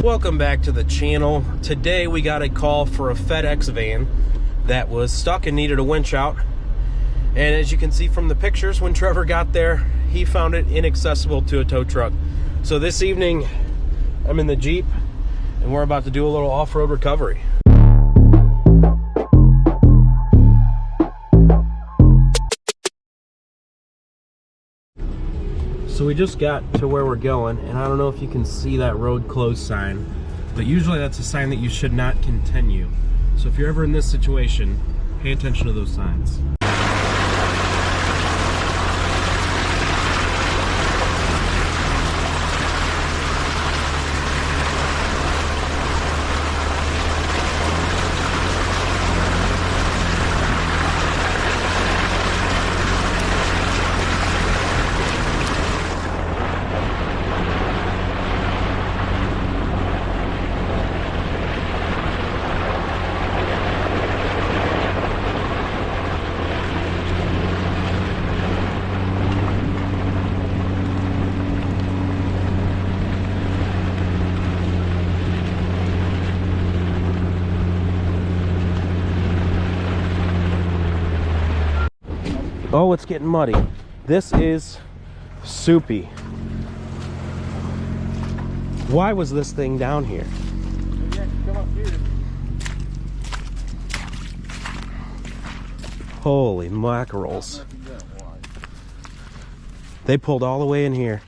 Welcome back to the channel. Today we got a call for a FedEx van that was stuck and needed a winch out. And as you can see from the pictures, when Trevor got there, he found it inaccessible to a tow truck. So this evening, I'm in the Jeep and we're about to do a little off-road recovery. So we just got to where we're going, and I don't know if you can see that road closed sign, but usually that's a sign that you should not continue. So if you're ever in this situation, pay attention to those signs. Oh, it's getting muddy. This is soupy. Why was this thing down here? Come up here. Holy mackerels. They pulled all the way in here.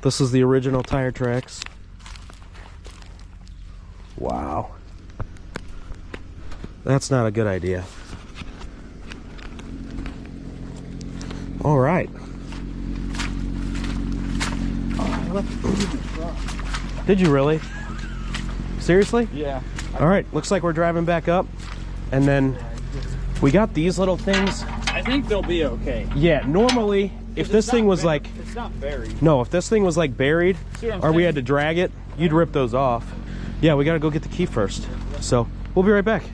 This is the original tire tracks. Wow. That's not a good idea. All right. Did you really? Seriously? Yeah. All right, looks like we're driving back up. And then we got these little things. I think they'll be okay. Yeah, normally if this thing was like... It's not buried. No, if this thing was like buried or we saying? had to drag it, you'd rip those off. Yeah, we gotta go get the key first. So we'll be right back.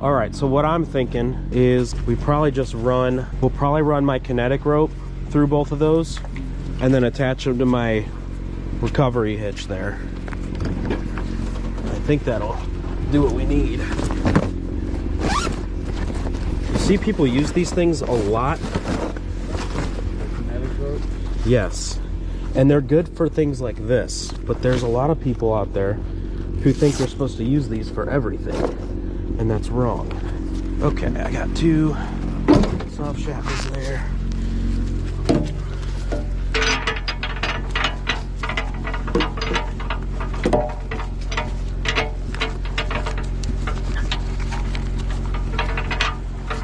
All right, so what I'm thinking is we'll probably run my kinetic rope through both of those and then attach them to my recovery hitch there. I think that'll do what we need. You see people use these things a lot. Yes. And they're good for things like this, but there's a lot of people out there who think they're supposed to use these for everything, and that's wrong. Okay, I got 2 soft shackles there.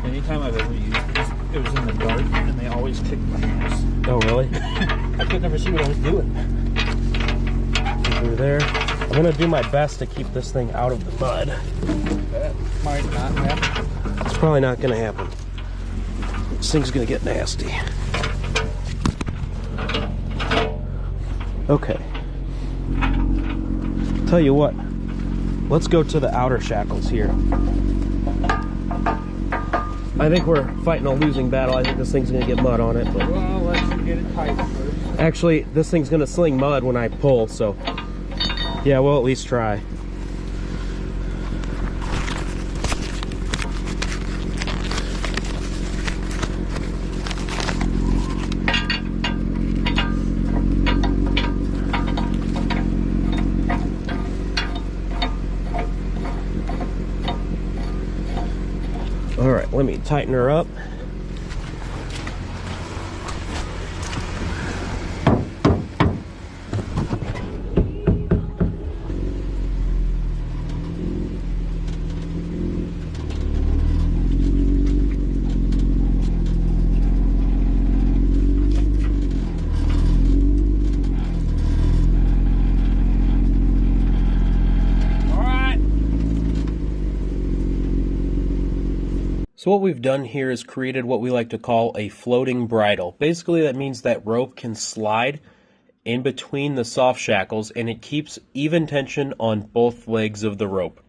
Anytime I've ever used it, it was in the dark, and they always kicked my ass. Oh, really? I could never see what I was doing. Through there. I'm gonna do my best to keep this thing out of the mud. That might not happen. It's probably not gonna happen. This thing's gonna get nasty. Okay. Tell you what, let's go to the outer shackles here. I think we're fighting a losing battle. I think this thing's gonna get mud on it, but Well, let's get it tight first. actually this thing's gonna sling mud when I pull, so yeah, we'll at least try. All right, let me tighten her up. So what we've done here is created what we like to call a floating bridle. Basically that means that rope can slide in between the soft shackles and it keeps even tension on both legs of the rope.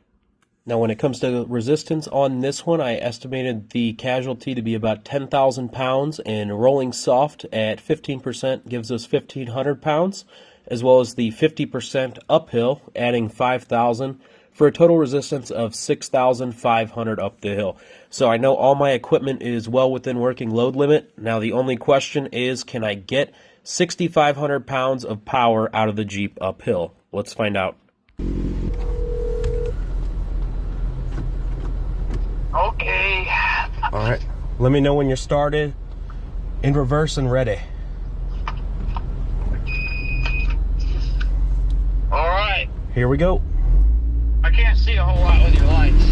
Now when it comes to resistance on this one, I estimated the casualty to be about 10,000 pounds, and rolling soft at 15% gives us 1,500 pounds, as well as the 50% uphill adding 5,000 for a total resistance of 6,500 up the hill. So I know all my equipment is well within working load limit. Now the only question is, can I get 6,500 pounds of power out of the Jeep uphill? Let's find out. Okay. All right, let me know when you're started, in reverse and ready. All right. Here we go. I can't see a whole lot with your lights.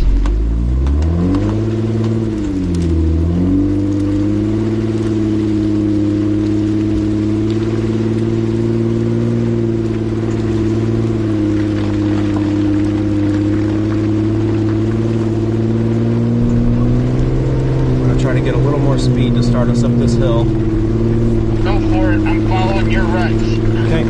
I'm gonna try to get a little more speed to start us up this hill. Go for it. I'm following your ruts. Okay.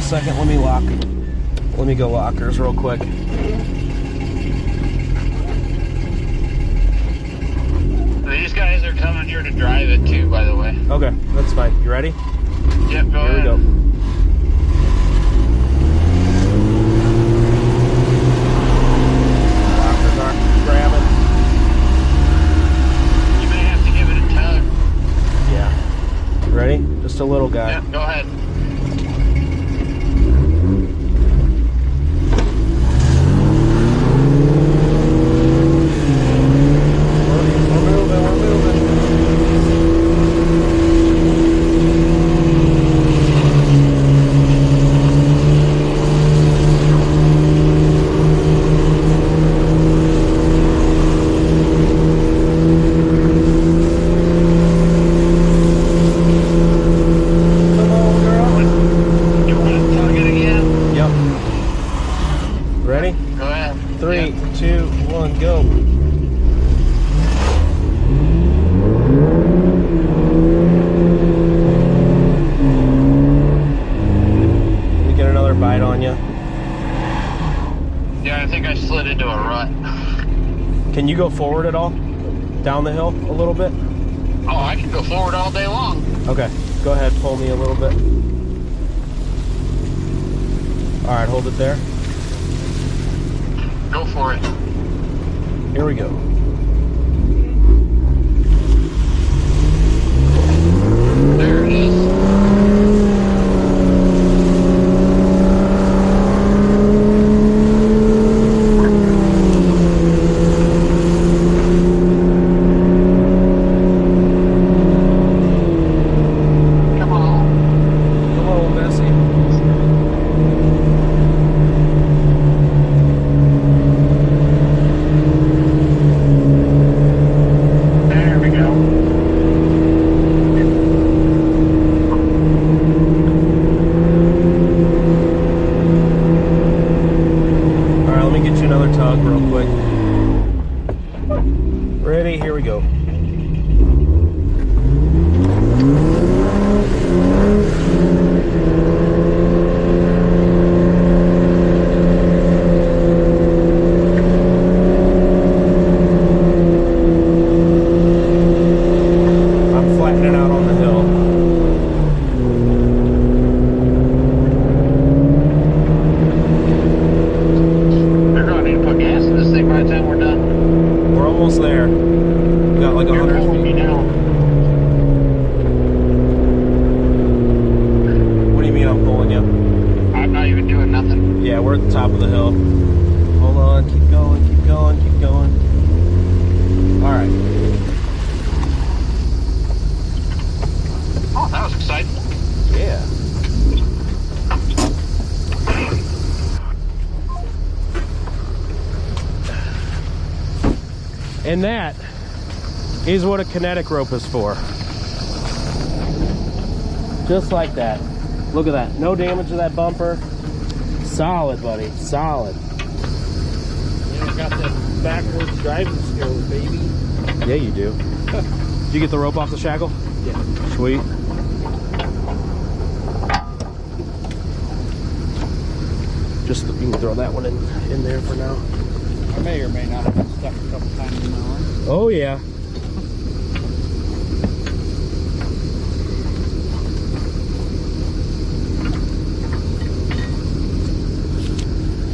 Second, let me go lockers real quick. These guys are coming here to drive it too, by the way. Okay, that's fine. You ready? Yep, go ahead. Here we go. Lockers aren't grabbing. You may have to give it a tug. Yeah. You ready? Just a little guy. Yep, go ahead. at all? Down the hill a little bit? Oh, I can go forward all day long. Okay, go ahead, pull me a little bit. All right, hold it there. Go for it. Here we go. There it is. Come on. Come on, Bessie. There we go. All right, let me get you another tug real quick. Ready? Here we go. I'm flattening out on the hill. They're going to need to put gas in this thing by the time we're done. We're almost there. Got like You're 100 pulling me feet. now. What do you mean I'm pulling you? I'm not even doing nothing. Yeah, we're at the top of the hill. Hold on, keep going, keep going, keep going. All right. Oh, that was exciting. Yeah. And that is what a kinetic rope is for. Just like that. Look at that. No damage to that bumper. Solid, buddy. Solid. You know, got that backwards driving skills, baby. Yeah, you do. Did you get the rope off the shackle? Yeah. Sweet. Just you can throw that one in there for now. I may or may not have been stuck a couple times in my arm. Oh yeah.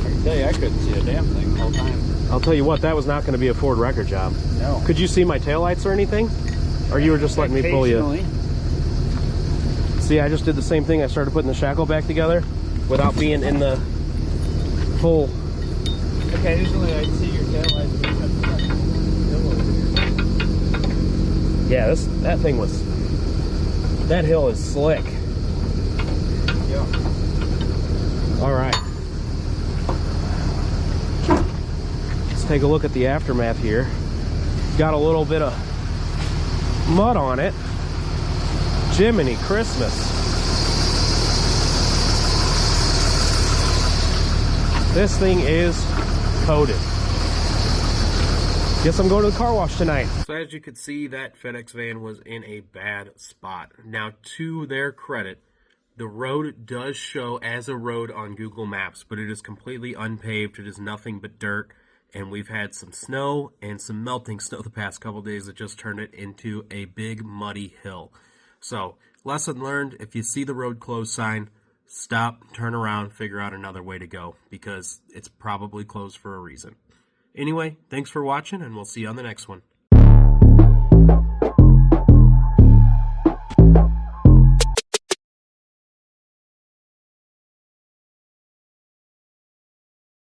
I can tell you, I couldn't see a damn thing the whole time. I'll tell you what, that was not going to be a Ford record job. No. Could you see my taillights or anything? Or you were just letting me pull you? Occasionally. See, I just did the same thing. I started putting the shackle back together without being in the full. Occasionally I'd see your taillights. Yeah, that thing was. That hill is slick. Yeah. All right. Let's take a look at the aftermath here. Got a little bit of mud on it. Jiminy Christmas. This thing is coated. Guess I'm going to the car wash tonight. So as you could see, that FedEx van was in a bad spot. Now, to their credit, the road does show as a road on Google Maps, but it is completely unpaved. It is nothing but dirt, and we've had some snow and some melting snow the past couple days that just turned it into a big muddy hill. So, lesson learned, if you see the road closed sign, stop, turn around, figure out another way to go, because it's probably closed for a reason. Anyway, thanks for watching, and we'll see you on the next one.